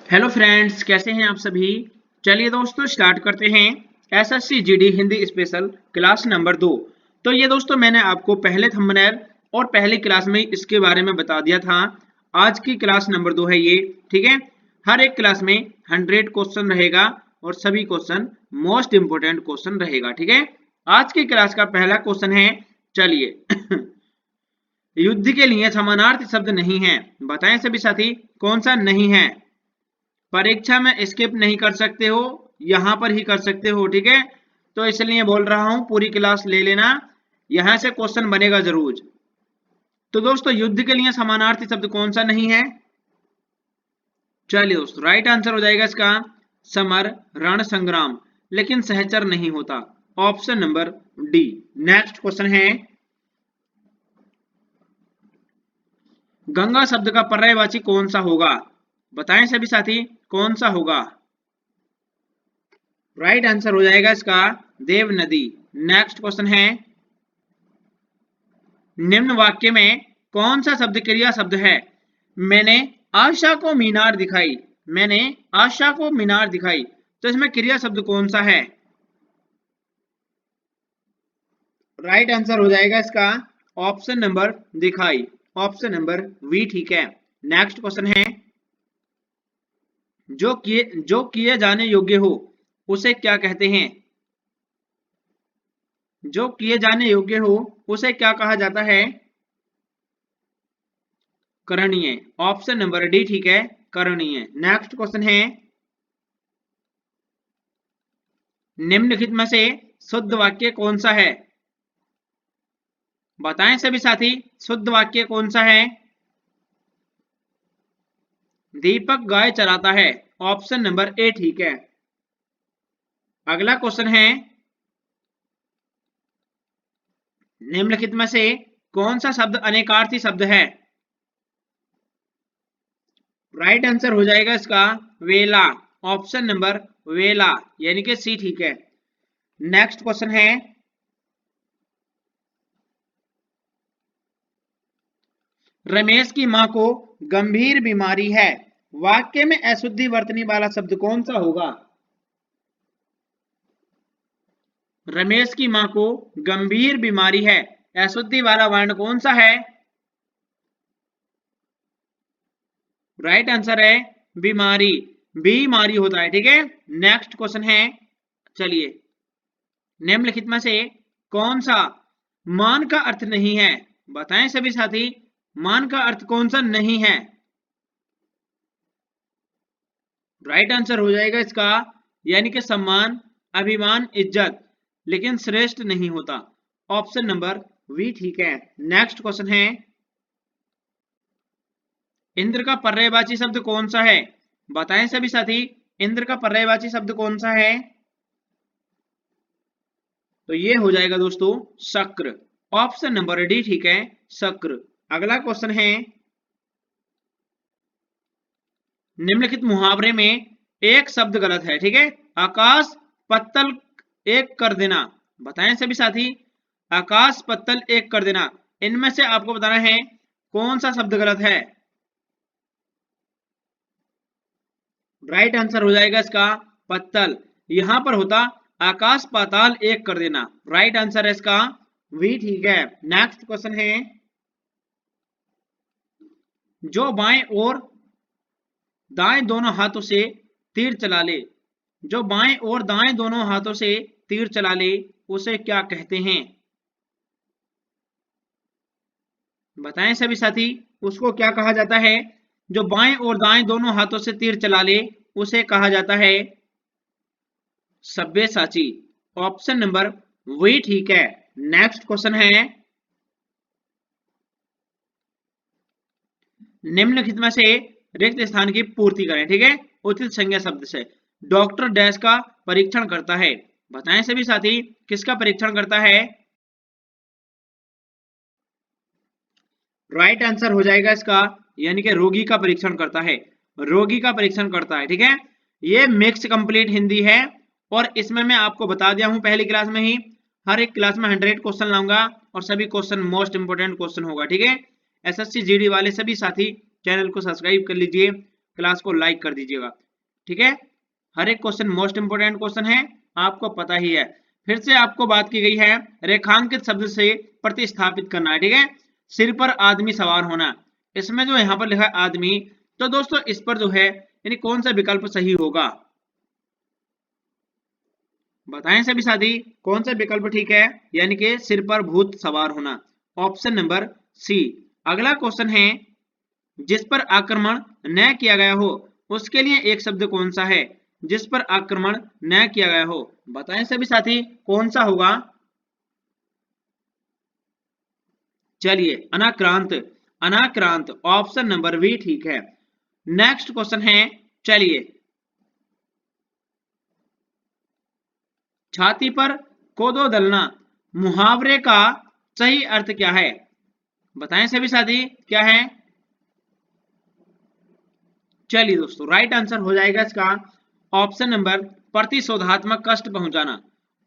Hello friends, कैसे हैं आप सभी। चलिए दोस्तों स्टार्ट करते हैं SSC GD Hindi special class number 2। तो ये दोस्तों मैंने आपको पहले थंबनेल और पहली क्लास में इसके बारे में बता दिया था। आज की क्लास नंबर 2 है ये, ठीक है। हर एक क्लास में 100 क्वेश्चन रहेगा और सभी क्वेश्चन मोस्ट इंपोर्टेंट क्वेश्चन रहेगा, ठीक है। आज की क्लास का पहला क्वेश्चन है, चलिए युद्ध के लिए समानार्थी शब्द नहीं है, बताएं सभी साथी कौन सा नहीं है। परीक्षा में स्किप नहीं कर सकते हो, यहां पर ही कर सकते हो, ठीक है। तो इसलिए बोल रहा हूं पूरी क्लास ले लेना, यहां से क्वेश्चन बनेगा जरूर। तो दोस्तों युद्ध के लिए समानार्थी शब्द कौन सा नहीं है। चलिए दोस्तों राइट आंसर हो जाएगा इसका समर, रण, संग्राम, लेकिन सहचर नहीं होता। Option number D. Next question है, गंगा शब्द का पर्यायवाची कौन सा होगा, बताएं सभी साथी कौन सा होगा। राइट आंसर हो जाएगा इसका देव नदी। नेक्स्ट क्वेश्चन है, निम्न वाक्य में कौन सा शब्द क्रिया शब्द है। मैंने आशा को मीनार दिखाई, मैंने आशा को मीनार दिखाई, तो इसमें क्रिया शब्द कौन सा है। राइट आंसर हो जाएगा इसका ऑप्शन नंबर दिखाई, ऑप्शन नंबर वी, ठीक है। नेक्स्ट क्वेश्चन है, जो किए जाने योग्य हो उसे क्या कहते हैं। जो किए जाने योग्य हो उसे क्या कहा जाता है। करणीय, ऑप्शन नंबर डी, ठीक है, करणीय। नेक्स्ट क्वेश्चन है, निम्नलिखित में से शुद्ध वाक्य कौन सा है, बताएं सभी साथी शुद्ध वाक्य कौन सा है। दीपक गाय चराता है, ऑप्शन नंबर ए, ठीक है। अगला क्वेश्चन है, निम्नलिखित में से कौन सा शब्द अनेकार्थी शब्द है। राइट आंसर हो जाएगा इसका वेला, ऑप्शन नंबर वेला, यानी कि सी, ठीक है। नेक्स्ट क्वेश्चन है, रमेश की मां को गंभीर बीमारी है, वाक्य में अशुद्धि वर्तनी वाला शब्द कौन सा होगा। रमेश की मां को गंभीर बीमारी है, अशुद्धि वाला वर्ण कौन सा है। राइट आंसर है बीमारी, बीमारी होता है, ठीक है। नेक्स्ट क्वेश्चन है, चलिए निम्नलिखित में से कौन सा मान का अर्थ नहीं है, बताएं सभी साथी मान का अर्थ कौन सा नहीं है। राइट आंसर हो जाएगा इसका यानी कि सम्मान, अभिमान, इज्जत, लेकिन श्रेष्ठ नहीं होता। ऑप्शन नंबर वी, ठीक है। नेक्स्ट क्वेश्चन है, इंद्र का पर्यायवाची शब्द कौन सा है, बताएं सभी साथी इंद्र का पर्यायवाची शब्द कौन सा है। तो ये हो जाएगा दोस्तों शक्र, ऑप्शन नंबर डी, ठीक है, शक्र। अगला क्वेश्चन है, निम्नलिखित मुहावरे में एक शब्द गलत है, ठीक है। आकाश पत्तल एक कर देना, बताएं सभी साथी आकाश पत्तल एक कर देना, इनमें से आपको बताना है कौन सा शब्द गलत है। राइट आंसर हो जाएगा इसका पत्तल, यहां पर होता आकाश पाताल एक कर देना। राइट आंसर है इसका वी, ठीक है। नेक्स्ट क्वेश्चन है, जो बाएं और दाएं दोनों हाथों से तीर चला ले, जो बाएं और दाएं दोनों हाथों से तीर चला ले उसे क्या कहते हैं, बताएं सभी साथी उसको क्या कहा जाता है। जो बाएं और दाएं दोनों हाथों से तीर चला ले उसे कहा जाता है सब्यसाची, ऑप्शन नंबर वी, ठीक है। नेक्स्ट क्वेश्चन है, निम्नलिखित में से रिक्त स्थान की पूर्ति करें, ठीक है, उचित संज्ञा शब्द से। डॉक्टर डैश का परीक्षण करता है, बताएं सभी साथी किसका परीक्षण करता है। राइट आंसर हो जाएगा इसका यानी कि रोगी का परीक्षण करता है, रोगी का परीक्षण करता है, ठीक है। ये मिक्स कंप्लीट हिंदी है और इसमें मैं आपको बता दिया हूं पहली क्लास में ही हर एक क्लास में 100 क्वेश्चन लाऊंगा और सभी क्वेश्चन मोस्ट इंपोर्टेंट क्वेश्चन होगा, ठीक है। एसएससी जीडी वाले सभी साथी चैनल को सब्सक्राइब कर लीजिए, क्लास को लाइक कर दीजिएगा, ठीक है। हर एक क्वेश्चन मोस्ट इंपोर्टेंट क्वेश्चन है, आपको पता ही है। फिर से आपको बात की गई है रेखांकित शब्द से प्रतिस्थापित करना है, ठीक है। सिर पर आदमी सवार होना, इसमें जो यहाँ पर लिखा है आदमी, तो दोस्तों इस पर जो है यानी कौन सा विकल्प सही होगा, बताएं सभी साथी, कौन सा विकल्प ठीक है, यानी कि सिर पर भूत सवार होना, ऑप्शन नंबर सी। अगला क्वेश्चन है जिस पर आक्रमण न किया गया हो उसके लिए एक शब्द कौन सा है, जिस पर आक्रमण न किया गया हो, बताएं सभी साथी कौन सा होगा। चलिए अनाक्रांत, अनाक्रांत ऑप्शन नंबर बी ठीक है। नेक्स्ट क्वेश्चन है, चलिए छाती पर कोदो दलना मुहावरे का सही अर्थ क्या है, बताएं सभी साथी क्या है। चलिए दोस्तों राइट आंसर हो जाएगा इसका ऑप्शन नंबर प्रतिशोधात्मक कष्ट पहुंचाना,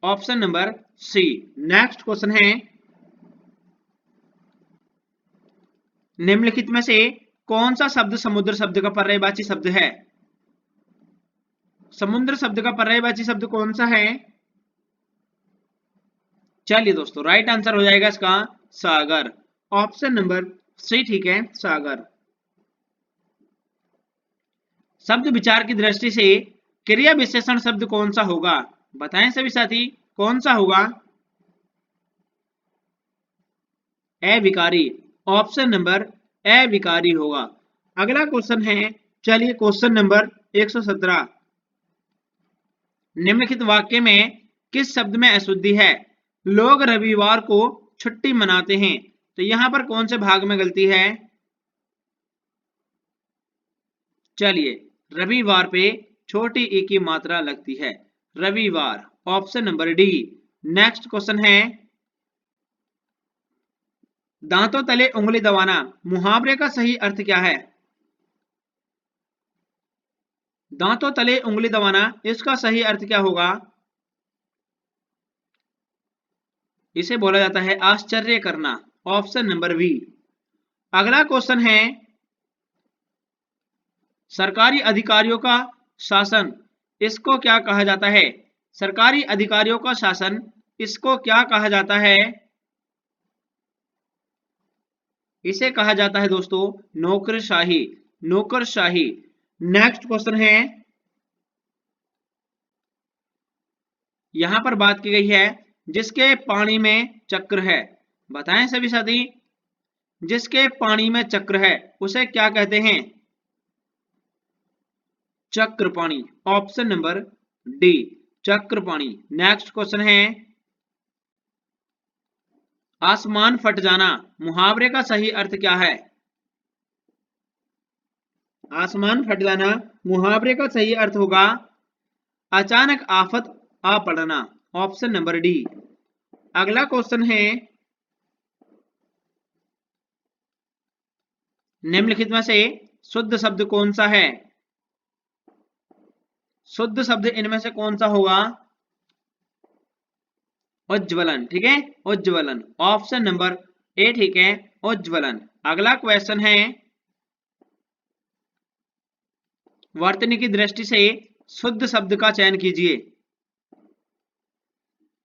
option number C. Next question है निम्नलिखित में से कौन सा शब्द समुद्र शब्द का पर्यायवाची शब्द है, समुद्र शब्द का पर्यायवाची शब्द कौन सा है। चलिए दोस्तों राइट आंसर हो जाएगा इसका सागर, ऑप्शन नंबर सी ठीक है सागर। शब्द विचार की दृष्टि से क्रिया विशेषण शब्द कौन सा होगा, बताएं सभी साथी कौन सा होगा। अविकारी, ऑप्शन नंबर अविकारी होगा। अगला क्वेश्चन है, चलिए क्वेश्चन नंबर 117, निम्नलिखित वाक्य में किस शब्द में अशुद्धि है, लोग रविवार को छुट्टी मनाते हैं, तो यहां पर कौन से भाग में गलती है। चलिए रविवार पे छोटी ई की मात्रा लगती है, रविवार, option number D. Next question है दांतों तले उंगली दबाना मुहावरे का सही अर्थ क्या है, दांतों तले उंगली दबाना इसका सही अर्थ क्या होगा। इसे बोला जाता है आश्चर्य करना, ऑप्शन नंबर बी। अगला क्वेश्चन है सरकारी अधिकारियों का शासन इसको क्या कहा जाता है, सरकारी अधिकारियों का शासन इसको क्या कहा जाता है। इसे कहा जाता है दोस्तों नौकरशाही, नौकरशाही। नेक्स्ट क्वेश्चन है यहां पर बात की गई है जिसके पानी में चक्र है, बताएं सभी साथी जिसके पानी में चक्र है उसे क्या कहते हैं, Chakrapani, option number D Chakrapani. Next question है आसमान फट जाना मुहावरे का सही अर्थ क्या है, आसमान फट जाना मुहावरे का सही अर्थ होगा अचानक आफत आ पड़ना, ऑप्शन नंबर डी। अगला क्वेश्चन है निम्नलिखित में से शुद्ध शब्द कौन सा है, शुद्ध शब्द इनमें से कौन सा होगा, उज्ज्वलन, ठीक है उज्ज्वलन, ऑप्शन नंबर ए ठीक है उज्ज्वलन। अगला क्वेश्चन है वर्तनी की दृष्टि से शुद्ध शब्द का चयन कीजिए,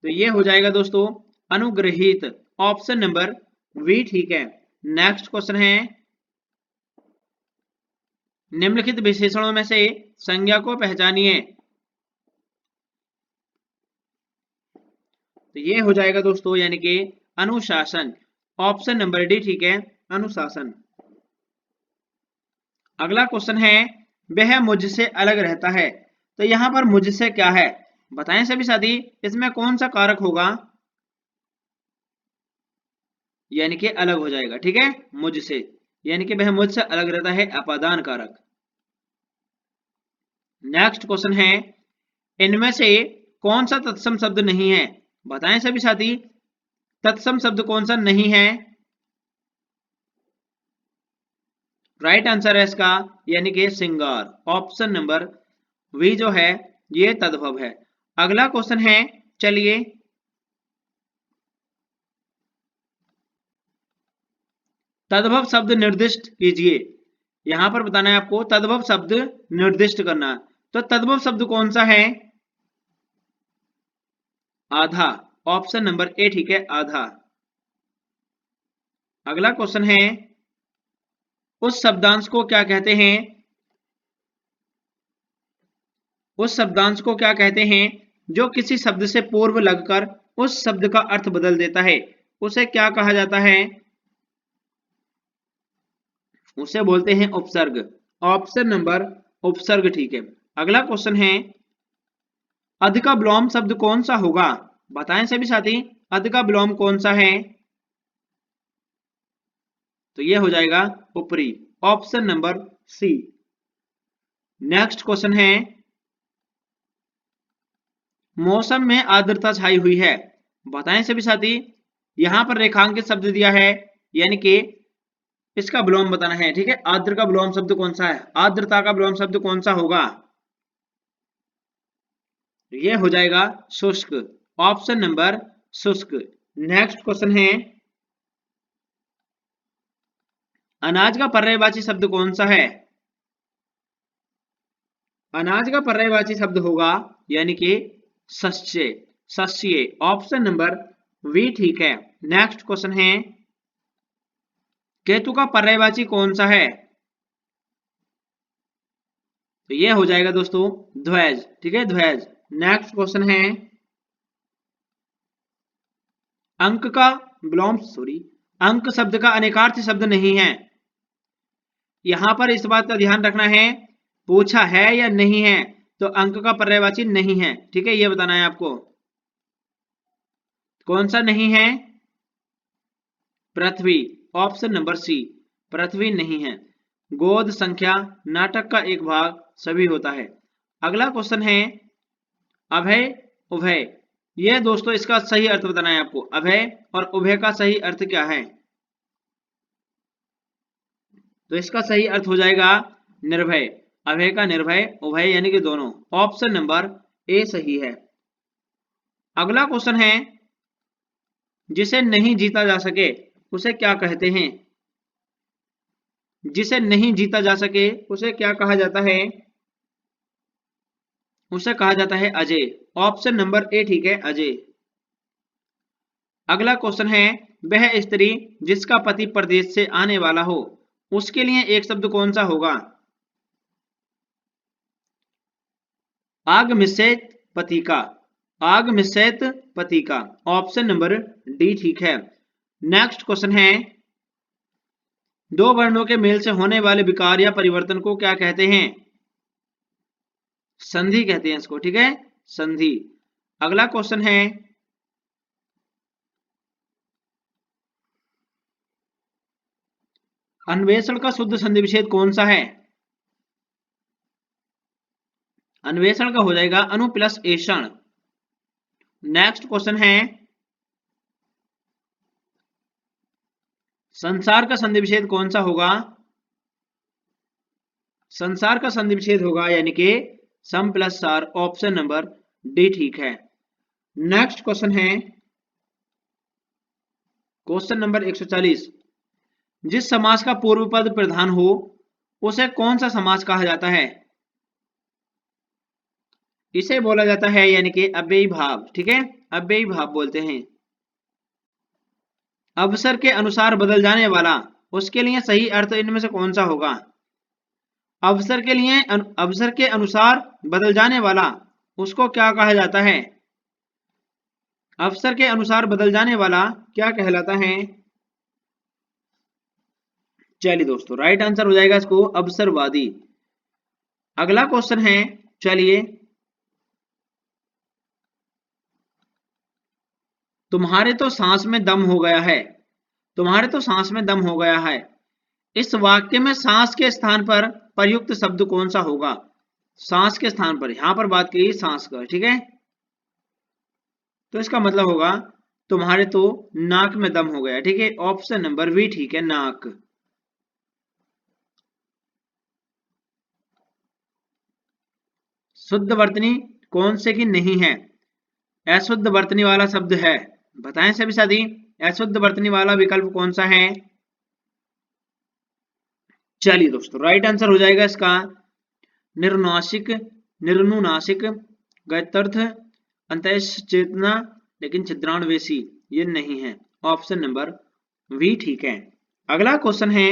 तो ये हो जाएगा दोस्तों अनुग्रहित, ऑप्शन नंबर वी ठीक है। नेक्स्ट क्वेश्चन है निम्नलिखित विशेषणों में से संज्ञा को पहचानिए, तो ये हो जाएगा दोस्तों यानी कि अनुशासन, ऑप्शन नंबर डी ठीक है अनुशासन। अगला क्वेश्चन है वह मुझसे अलग रहता है, तो यहां पर मुझसे क्या है, बताएं सभी साथी इसमें कौन सा कारक होगा, यानी कि अलग हो जाएगा, ठीक है मुझसे, यानी कि वह मुझसे अलग रहता है अपादान कारक। नेक्स्ट क्वेश्चन है इनमें से कौन सा तत्सम शब्द नहीं है, बताएं सभी साथी तत्सम शब्द कौन सा नहीं है। राइट आंसर है इसका यानी कि सिंगार, ऑप्शन नंबर वी जो है ये तद्भव है। अगला क्वेश्चन है चलिए तद्भव शब्द निर्दिष्ट कीजिए, यहां पर बताना है आपको तद्भव शब्द निर्दिष्ट करना। तो तद्भव शब्द कौन सा है? आधा। ऑप्शन नंबर ए ठीक है, आधा। अगला क्वेश्चन है, उस शब्दांश को क्या कहते हैं? उस शब्दांश को क्या कहते हैं जो किसी शब्द से पूर्व लगकर उस शब्द का अर्थ बदल देता है? उसे क्या कहा जाता है? उसे बोलते हैं उपसर्ग। ऑप्शन नंबर उपसर्ग ठीक है। अगला क्वेश्चन है, अध का विलोम शब्द कौन सा होगा? बताएं सभी साथी, अध का विलोम कौन सा है? तो यह हो जाएगा ऊपरी। Option number C. Next question है, मौसम में आर्द्रता छाई हुई है। बताएं सभी साथी, यहां पर रेखांकित शब्द दिया है, यानी कि इसका विलोम बताना है। ठीक है, आर्द्र का विलोम शब्द कौन सा है? आर्द्रता का विलोम शब्द कौन सा होगा? ये हो जाएगा शुष्क। ऑप्शन नंबर शुष्क। नेक्स्ट क्वेश्चन है, अनाज का पर्यायवाची शब्द कौन सा है? अनाज का पर्यायवाची शब्द होगा यानी कि शस्य। शस्य। ऑप्शन नंबर वी ठीक है। नेक्स्ट क्वेश्चन है, केतु का पर्यायवाची कौन सा है? तो ये हो जाएगा दोस्तों ध्वज। ठीक है, ध्वज। नेक्स्ट क्वेश्चन है, अंक का विलोम अंक शब्द का अनेकार्थी शब्द नहीं है। यहां पर इस बात का ध्यान रखना है, पूछा है या नहीं है, तो अंक का पर्यायवाची नहीं है। ठीक है, ये बताना है आपको। कौन सा नहीं है? पृथ्वी। ऑप्शन नंबर सी, पृथ्वी नहीं है। गोद, संख्या, नाटक का एक भाग, सभी होता है। अगला क्वेश्चन है, अभय उभय। यह दोस्तों इसका सही अर्थ बताना है आपको। अभय और उभय का सही अर्थ क्या है? तो इसका सही अर्थ हो जाएगा निर्भय। अभय का निर्भय, उभय यानी कि दोनों। ऑप्शन नंबर ए सही है। अगला क्वेश्चन है, जिसे नहीं जीता जा सके उसे क्या कहते हैं? जिसे नहीं जीता जा सके उसे क्या कहा जाता है? उसे कहा जाता है अजय। ऑप्शन नंबर ए ठीक है, अजय। अगला क्वेश्चन है, वह स्त्री जिसका पति परदेश से आने वाला हो, उसके लिए एक शब्द कौन सा होगा? आग मिश्रित पति का। आग मिश्रित पति का। ऑप्शन नंबर डी ठीक है। नेक्स्ट क्वेश्चन है, दो वर्णों के मेल से होने वाले विकार या परिवर्तन को क्या कहते हैं? संधि कहते हैं इसको। ठीक है, संधि। अगला क्वेश्चन है, अन्वेषण का शुद्ध संधि विच्छेद कौन सा है? अन्वेषण का हो जाएगा अनु प्लस एषण। नेक्स्ट क्वेश्चन है, संसार का संधि विच्छेद कौन सा होगा? संसार का संधि विच्छेद होगा यानी कि सम प्लस सार। ऑप्शन नंबर डी ठीक है। नेक्स्ट क्वेश्चन है, क्वेश्चन नंबर 140, जिस समास का पूर्व पद प्रधान हो उसे कौन सा समास कहा जाता है? इसे बोला जाता है यानी कि अव्ययी भाव। ठीक है, अव्ययी भाव बोलते हैं। अवसर के अनुसार बदल जाने वाला, उसके लिए सही अर्थ इनमें से कौन सा होगा? अवसर के लिए अवसर के अनुसार बदल जाने वाला, उसको क्या कहा जाता है? अवसर के अनुसार बदल जाने वाला क्या कहलाता है? चलिए दोस्तों, राइट आंसर हो जाएगा इसको अवसरवादी। अगला क्वेश्चन है, चलिए, तुम्हारे तो सांस में दम हो गया है। तुम्हारे तो सांस में दम हो गया है, इस वाक्य में सांस के स्थान पर प्रयुक्त शब्द कौन सा होगा? सांस के स्थान पर, यहां पर बात की सांस का। ठीक है, तो इसका मतलब होगा तुम्हारे तो नाक में दम हो गया। ठीक है, ऑप्शन नंबर बी ठीक है, नाक। शुद्ध वर्तनी कौन से की नहीं है? अशुद्ध वर्तनी वाला शब्द है। बताएं सभी साथी, अशुद्ध वर्तनी वाला विकल्प कौन सा है? चलिए दोस्तों, राइट आंसर हो जाएगा इसका निर्नासिक, निर्नुनासिक, गत्यर्थ, अंतःश चेतना, लेकिन छिद्राणवेशी ये नहीं है। ऑप्शन नंबर वी ठीक है। अगला क्वेश्चन है,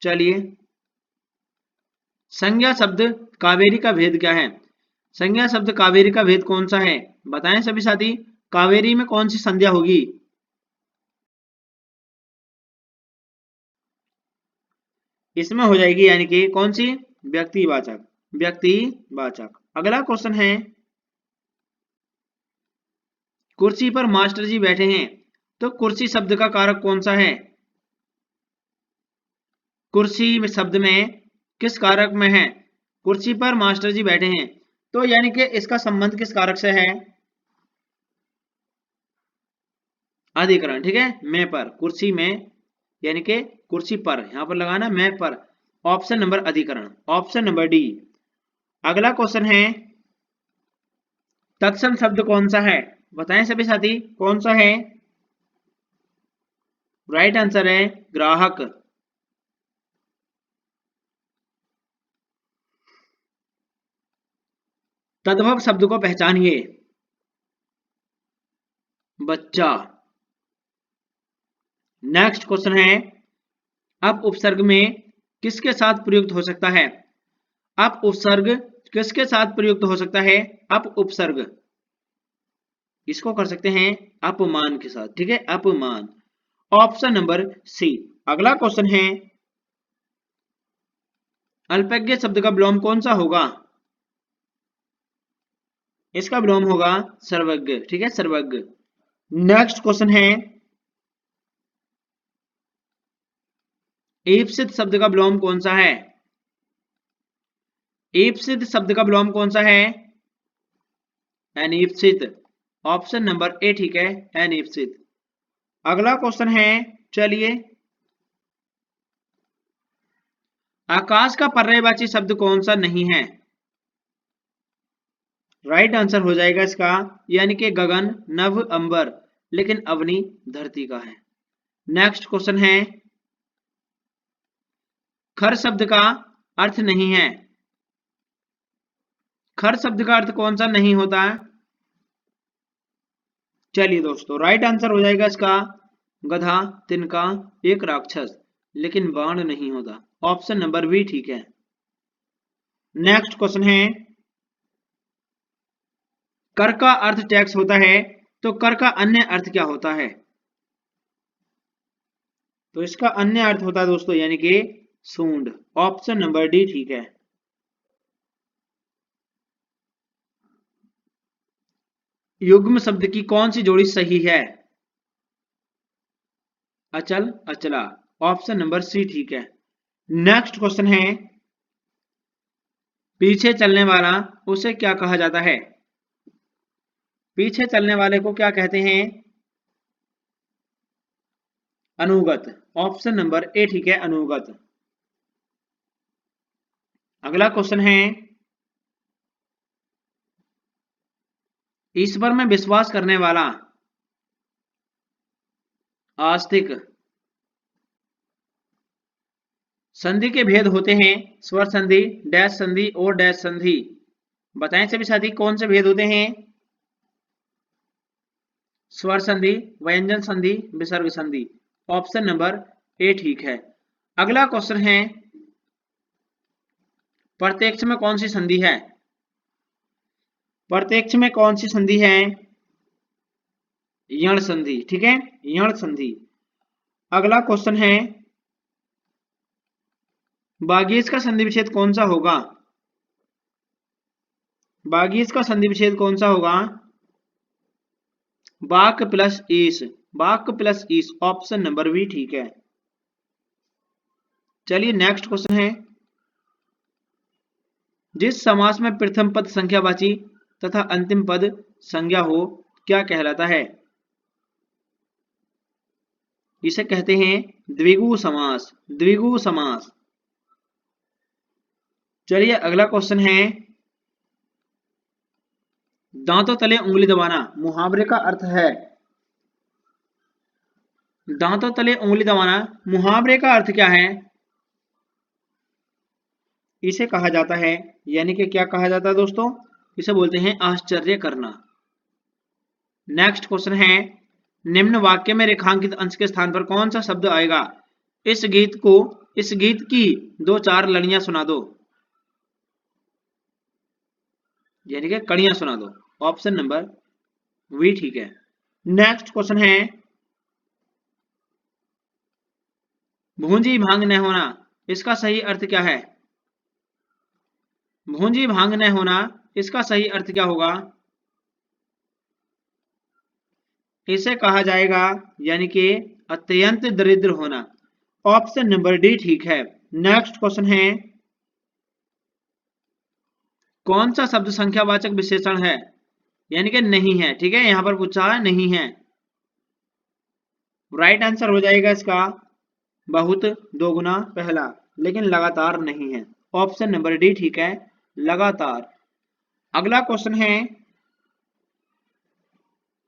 चलिए, संज्ञा शब्द कावेरी का भेद क्या है? संज्ञा शब्द कावेरी का भेद कौन सा है? बताएं सभी साथी, कावेरी में कौन सी संज्ञा होगी? इसमें हो जाएगी यानी कि कौन सी? व्यक्तिवाचक, व्यक्तिवाचक। अगला क्वेश्चन है, कुर्सी पर मास्टर जी बैठे हैं, तो कुर्सी शब्द का कारक कौन सा है? कुर्सी में शब्द में किस कारक में है? कुर्सी पर मास्टर जी बैठे हैं, तो यानी कि इसका संबंध किस कारक से है? अधिकरण, ठीक है, मैं पर, कुर्सी में यानी कि कुर्सी पर, यहां पर लगाना मैं पर। ऑप्शन नंबर अधिकरण, ऑप्शन नंबर डी। अगला क्वेश्चन है, तत्सम शब्द कौन सा है? बताएं सभी साथी, कौन सा है? राइट आंसर है ग्राहक। तद्भव शब्द को पहचानिए। बच्चा। नेक्स्ट क्वेश्चन है, अप उपसर्ग में किसके साथ प्रयुक्त हो सकता है? अप उपसर्ग किसके साथ प्रयुक्त हो सकता है? अप उपसर्ग इसको कर सकते हैं अपमान के साथ, ठीक है, अपमान। Option number C. अगला क्वेश्चन है, अल्पज्ञ शब्द का विलोम कौन सा होगा? इसका विलोम होगा सर्वज्ञ, ठीक है, सर्वज्ञ। नेक्स्ट क्वेश्चन है, ईप्सित शब्द का विलोम कौन सा है? ईप्सित शब्द का विलोम कौन सा है? अनीप्सित। ऑप्शन नंबर ए ठीक है, अनीप्सित। अगला क्वेश्चन है, चलिए, आकाश का पर्यायवाची शब्द कौन सा नहीं है? राइट आंसर हो जाएगा इसका यानी कि गगन, नभ, अंबर, लेकिन अवनी धरती का है। नेक्स्ट क्वेश्चन है, खर शब्द का अर्थ नहीं है। खर शब्द का अर्थ कौन सा नहीं होता है? चलिए दोस्तों, राइट आंसर हो जाएगा इसका गधा, तिनका, एक राक्षस, लेकिन बाण नहीं होता। ऑप्शन नंबर बी ठीक है। नेक्स्ट क्वेश्चन है, कर का अर्थ टैक्स होता है, तो कर का अन्य अर्थ क्या होता है? तो इसका अन्य अर्थ होता है दोस्तों यानी कि सूंड। ऑप्शन नंबर डी ठीक है। युग्म शब्द की कौन सी जोड़ी सही है? अचल, अचला। ऑप्शन नंबर सी ठीक है। नेक्स्ट क्वेश्चन है, पीछे चलने वाला उसे क्या कहा जाता है? पीछे चलने वाले को क्या कहते हैं? अनुगत। ऑप्शन नंबर ए ठीक है, अनुगत। अगला क्वेश्चन है, ईश्वर में विश्वास करने वाला आस्तिक। संधि के भेद होते हैं स्वर संधि, डैश संधि और डैश संधि। बताएं सभी साथी, कौन से भेद होते हैं? स्वर संधि, व्यंजन संधि, विसर्ग संधि। ऑप्शन नंबर ए ठीक है। अगला क्वेश्चन है, प्रत्यक्ष में कौन सी संधि है? प्रत्यक्ष में कौन सी संधि है? यण संधि, ठीक है, यण संधि। अगला क्वेश्चन है, बागीस का संधि विच्छेद कौन सा होगा? बागीस का संधि विच्छेद कौन सा होगा? बाक प्लस ईस, बाक प्लस ईस। ऑप्शन नंबर बी ठीक है। चलिए नेक्स्ट क्वेश्चन है, जिस समास में प्रथम पद संख्यावाची तथा अंतिम पद संज्ञा हो क्या कहलाता है? इसे कहते हैं द्विगु समास, द्विगु समास। चलिए अगला क्वेश्चन है, दांतों तले उंगली दबाना मुहावरे का अर्थ है। दांतों तले उंगली दबाना मुहावरे का अर्थ क्या है? इसे कहा जाता है, यानी कि क्या कहा जाता है दोस्तों, इसे बोलते हैं आश्चर्य करना। नेक्स्ट क्वेश्चन है, निम्न वाक्य में रेखांकित अंश के स्थान पर कौन सा शब्द आएगा? इस गीत की दो चार लड़ियां सुना दो, यानी कि कड़ियां सुना दो। ऑप्शन नंबर वी ठीक है। नेक्स्ट क्वेश्चन है, भूंजी भांग न होना, इसका सही अर्थ क्या है? भूंजी भांग न होना, इसका सही अर्थ क्या होगा? इसे कहा जाएगा, यानी कि अत्यंत दरिद्र होना। ऑप्शन नंबर डी ठीक है। नेक्स्ट क्वेश्चन है, कौन सा शब्द संख्यावाचक विशेषण है? यानी कि नहीं है, ठीक है, यहां पर पूछा है नहीं है। राइट आंसर हो जाएगा इसका बहुत, दोगुना, पहला, लेकिन लगातार नहीं है। ऑप्शन नंबर डी ठीक है, लगातार। अगला क्वेश्चन है,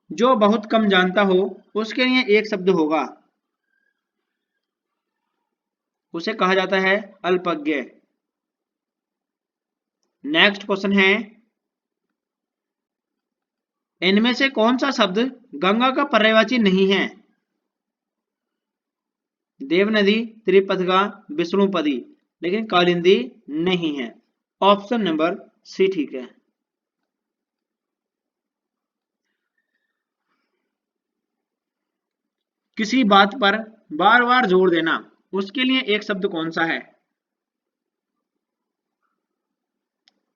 जो बहुत कम जानता हो उसके लिए एक शब्द होगा, उसे कहा जाता है अल्पज्ञ। नेक्स्ट क्वेश्चन है, इनमें से कौन सा शब्द गंगा का पर्यायवाची नहीं है? देवनदी, त्रिपथगा, विष्णुपदी, लेकिन कालिंदी नहीं है। ऑप्शन नंबर सी ठीक है। किसी बात पर बार बार जोर देना, उसके लिए एक शब्द कौन सा है?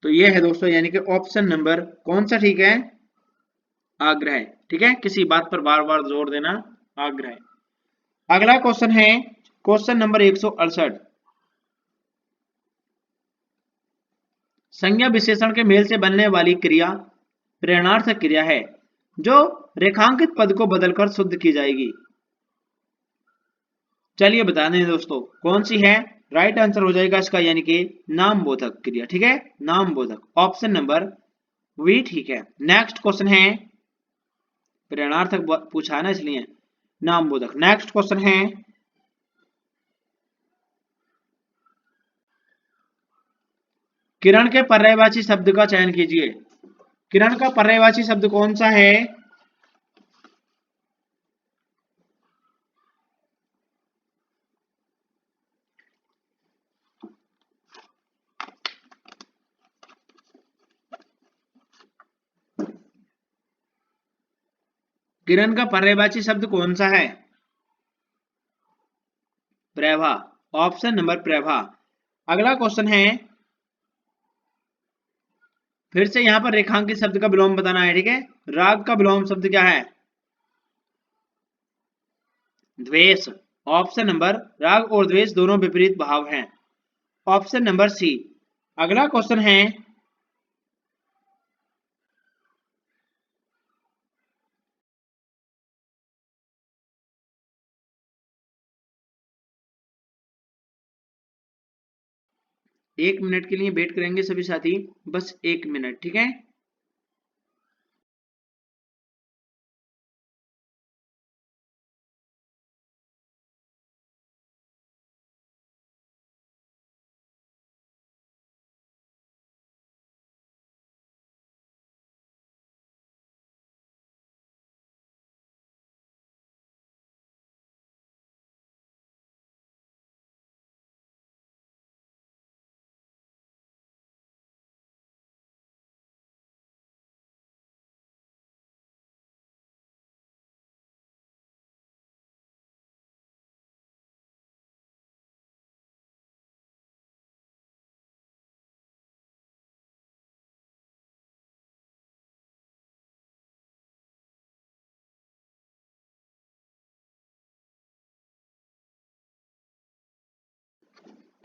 तो ये है दोस्तों, यानी कि ऑप्शन नंबर कौन सा ठीक है? आग्रह। ठीक है, किसी बात पर बार बार जोर देना, आग्रह। अगला क्वेश्चन है, क्वेश्चन नंबर 168, संज्ञा विशेषण के मेल से बनने वाली क्रिया प्रेरणार्थक क्रिया है जो रेखांकित पद को बदलकर शुद्ध की जाएगी। चलिए बता दें दोस्तों कौन सी है। राइट आंसर हो जाएगा इसका, यानी कि नाम बोधक क्रिया। ठीक है, नाम बोधक। ऑप्शन नंबर वी ठीक है। नेक्स्ट क्वेश्चन है, प्रेरणार्थक पूछा है ना इसलिए नाम बोधक। नेक्स्ट क्वेश्चन है, किरण के पर्यायवाची शब्द का चयन कीजिए। किरण का पर्यायवाची शब्द कौन सा है? किरण का पर्यायवाची शब्द कौन सा है? प्रभा। ऑप्शन नंबर प्रभा। अगला क्वेश्चन है, फिर से यहां पर रेखांकित शब्द का विलोम बताना है। ठीक है, राग का विलोम शब्द क्या है? द्वेष। ऑप्शन नंबर, राग और द्वेष दोनों विपरीत भाव हैं। Option number C. अगला क्वेश्चन है, एक मिनट के लिए वेट करेंगे सभी साथी, बस एक मिनट। ठीक है,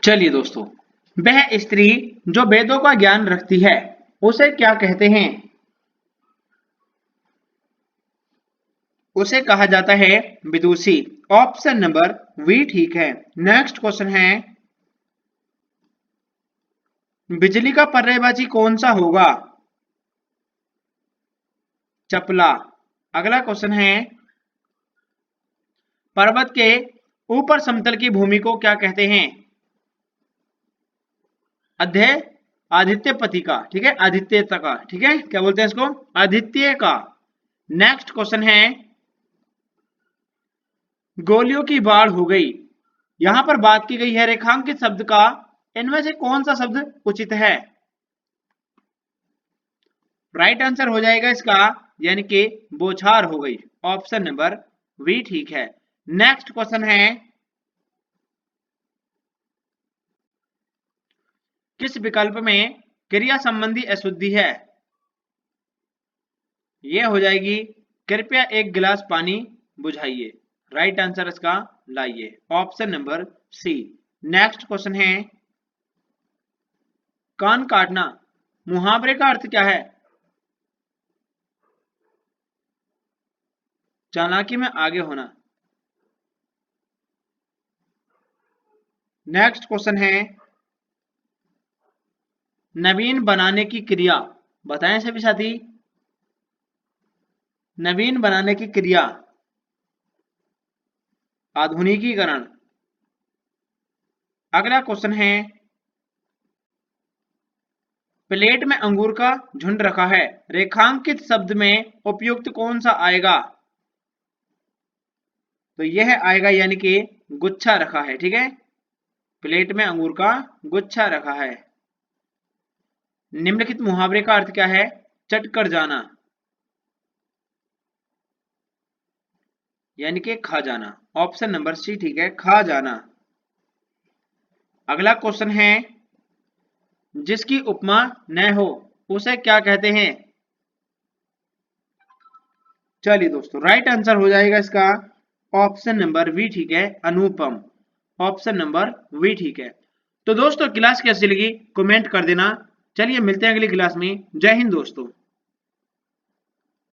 चलिए दोस्तों, वह स्त्री जो वेदों का ज्ञान रखती है उसे क्या कहते हैं? उसे कहा जाता है विदुषी। ऑप्शन नंबर वी ठीक है। नेक्स्ट क्वेश्चन है, बिजली का पर्यायवाची कौन सा होगा? चपला। अगला क्वेश्चन है, पर्वत के ऊपर समतल की भूमि को क्या कहते हैं? अध्यय आदित्य पति का, ठीक है, आदित्यता का, ठीक है, क्या बोलते हैं इसको, आदित्य का। नेक्स्ट क्वेश्चन है गोलियों की बाढ़ हो गई। यहां पर बात की गई है रेखांकित शब्द का, इनमें से कौन सा शब्द उचित है। राइट आंसर हो जाएगा इसका यानी कि बौछार हो गई, ऑप्शन नंबर बी ठीक है। नेक्स्ट क्वेश्चन है किस विकल्प में क्रिया संबंधी अशुद्धि है। यह हो जाएगी कृपया एक गिलास पानी बुझाइए। राइट आंसर इसका लाइए, option number C. Next question है कान काटना मुहावरे का अर्थ क्या है। चालाकी में आगे होना। नेक्स्ट क्वेश्चन है नवीन बनाने की क्रिया, बताएं सभी साथी, नवीन बनाने की क्रिया, आधुनिकीकरण। अगला क्वेश्चन है प्लेट में अंगूर का झुंड रखा है, रेखांकित शब्द में उपयुक्त कौन सा आएगा। तो यह आएगा यानी कि गुच्छा रखा है, ठीक है, प्लेट में अंगूर का गुच्छा रखा है। निम्नलिखित मुहावरे का अर्थ क्या है, चट कर जाना यानी कि खा जाना, ऑप्शन नंबर सी ठीक है, खा जाना। अगला क्वेश्चन है जिसकी उपमा न हो उसे क्या कहते हैं। चलिए दोस्तों राइट आंसर हो जाएगा इसका ऑप्शन नंबर बी ठीक है, अनुपम, ऑप्शन नंबर बी ठीक है। तो दोस्तों क्लास कैसी लगी कमेंट कर देना। चलिए मिलते हैं अगली क्लास में। जय हिंद दोस्तों।